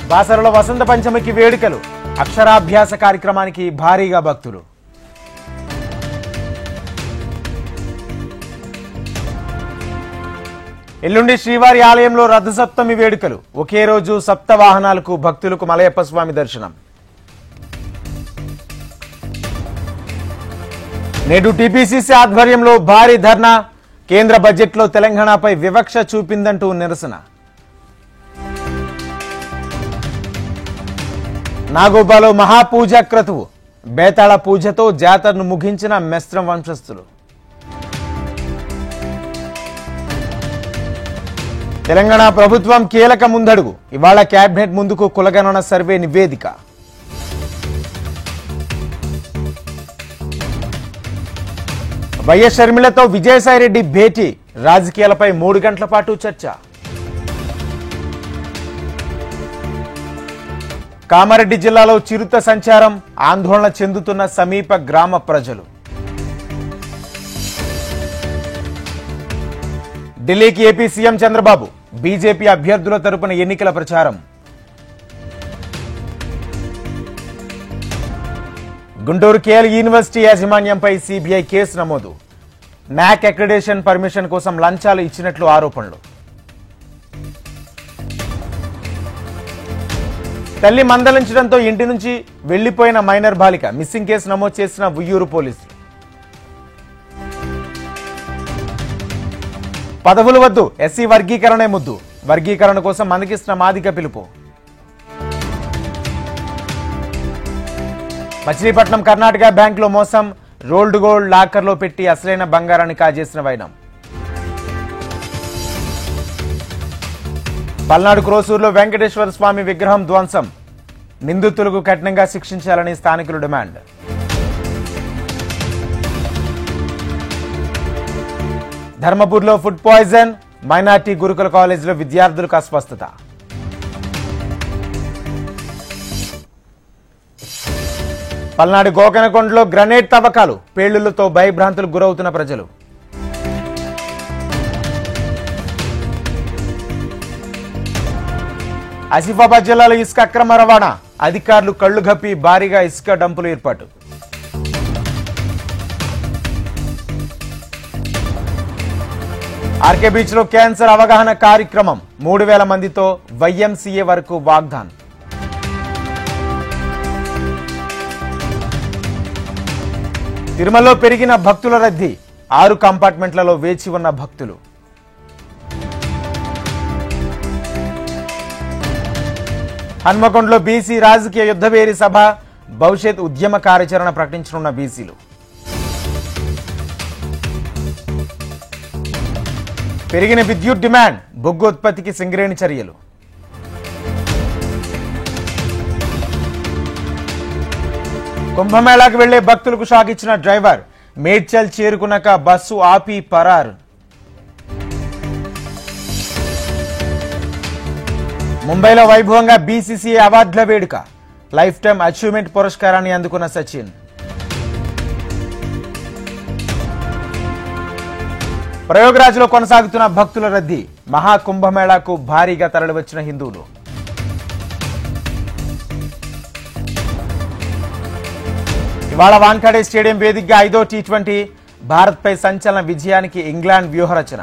బాసరలో వసంత పంచమికి వేడుకలు, అక్షరాభ్యాస కార్యక్రమానికి భారీగా భక్తులు. ఎల్లుండి శ్రీవారి ఆలయంలో రథసప్తమి వేడుకలు, ఒకే రోజు సప్త వాహనాలకు భక్తులకు మలయప్ప స్వామి దర్శనం. నేడు టీపీసీసీ ఆధ్వర్యంలో భారీ ధర్నా, కేంద్ర బడ్జెట్లో తెలంగాణపై వివక్ష చూపిందంటూ నిరసన. నాగోబాలో మహాపూజ క్రతువు, బేతాళ పూజతో జాతరను ముగించిన మెస్రం వంశస్థులు. తెలంగాణ ప్రభుత్వం కీలక ముందడుగు, ఇవాళ కేబినెట్ ముందుకు కులగణన సర్వే నివేదిక. వైఎస్ షర్మిలతో విజయసాయిరెడ్డి భేటీ, రాజకీయాలపై 3 గంటల పాటు చర్చ. కామారెడ్డి జిల్లాలో చిరుత సంచారం, ఆందోళన చెందుతున్న సమీప గ్రామ ప్రజలు. ఢిల్లీకి ఏపీ సీఎం చంద్రబాబు, బీజేపీ అభ్యర్థుల తరపున ఎన్నికల ప్రచారం. గుంటూరు కేఎల్ యూనివర్సిటీ యాజమాన్యంపై సిబిఐ కేసు నమోదు, నాక్ అక్రిడేషన్ పర్మిషన్ కోసం లంచాలు ఇచ్చినట్లు ఆరోపణలు. తల్లి మందలించడంతో ఇంటి నుంచి వెళ్లిపోయిన మైనర్ బాలిక, మిస్సింగ్ కేసు నమోదు చేసిన ఉయ్యూరు పోలీసులు. పదవులు వద్దు, ఎస్సీ వర్గీకరణే ముద్దు, వర్గీకరణ కోసం మందకిస్తున్న మాదిక పిలుపు. మచిలీపట్నం కర్ణాటక బ్యాంకులో మోసం, రోల్డ్ గోల్డ్ లాకర్లో పెట్టి అసలైన బంగారాన్ని కాజేసిన వైనం. పల్నాడు క్రోసూరులో వెంకటేశ్వర స్వామి విగ్రహం ధ్వంసం, నిందితులకు కఠినంగా శిక్షించాలని స్థానికులు డిమాండ్. ధర్మపూర్లో ఫుడ్ పాయిజన్, మైనార్టీ గురుకుల కాలేజీలో విద్యార్థులకు అస్వస్థత. పల్నాడు గోకనకొండలో గ్రనేడ్ తవ్వకాలు, పేలుళ్లతో భయభ్రాంతులకు గురవుతున్న ప్రజలు. ఆసిఫాబాద్ జిల్లాలో ఇసుక అక్రమ రవాణా, అధికారులు కళ్లు గప్పి భారీగా ఇసుక డంపులు ఏర్పాటు. ఆర్కే బీచ్ లో క్యాన్సర్ అవగాహన కార్యక్రమం, 3000 మందితో వైఎంసీఏ వరకు వాగ్దానం. తిరుమలలో పెరిగిన భక్తుల రద్దీ, 6 కంపార్ట్మెంట్లలో వేచి ఉన్న భక్తులు. హన్మకొండలో బీసీ రాజకీయ యుద్ధవేరి సభ, భవిష్యత్ ఉద్యమ కార్యాచరణ ప్రకటించనున్న బీసీలు. పెరిగిన విద్యుత్ డిమాండ్, బొగ్గు ఉత్పత్తికి సింగరేణి చర్యలు. కుంభమేళాకు వెళ్లే భక్తులకు షాక్ ఇచ్చిన డ్రైవర్, మేడ్చల్ చేరుకున్నాక బస్సు ఆపి పరారు. ముంబైలో వైభవంగా బీసీసీఐ అవార్డుల వేడుక, లైఫ్ టైం అచీవ్మెంట్ పురస్కారాన్ని అందుకున్న సచిన్. ప్రయోగరాజ్లో కొనసాగుతున్న భక్తుల రద్దీ, మహాకుంభమేళాకు భారీగా తరలివచ్చిన హిందువులు. ఇవాళ వాంఖడే స్టేడియం వేదికగా 5వ టీ20, భారత్పై సంచలన విజయానికి ఇంగ్లాండ్ వ్యూహరచన.